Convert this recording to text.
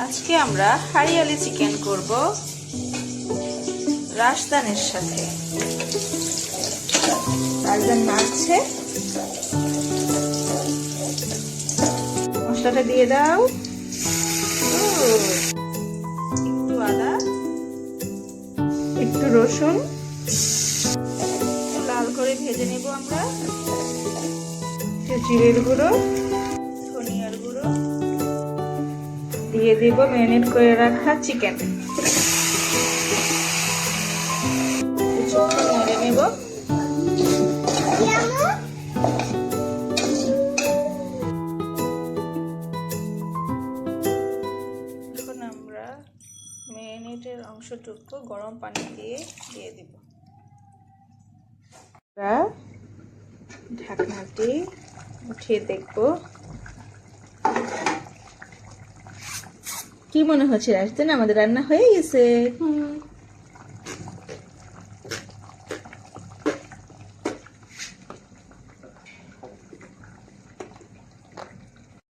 আজকে আমরা হারিয়ালি চিকেন করব রাজদানের সাথে। রাজদান নাড়ছে, মশলাটা দিয়ে দাও। একটু আদা, একটু রসুন লাল করে ভেজে নেব আমরা। জিরের গুঁড়ো, ধনিয়ার গুঁড়ো দিয়ে দেব ম্যারিনেট করে রাখা চিকেন। কিছুক্ষণ নেড়ে নেব। এখন আমরা ম্যারিনেটের অংশটুকু গরম পানি দিয়ে দেব। ঢাকনাটি উঠিয়ে দেখব। কি মনে হচ্ছে রাজদান আমাদের রান্না হয়ে গেছে?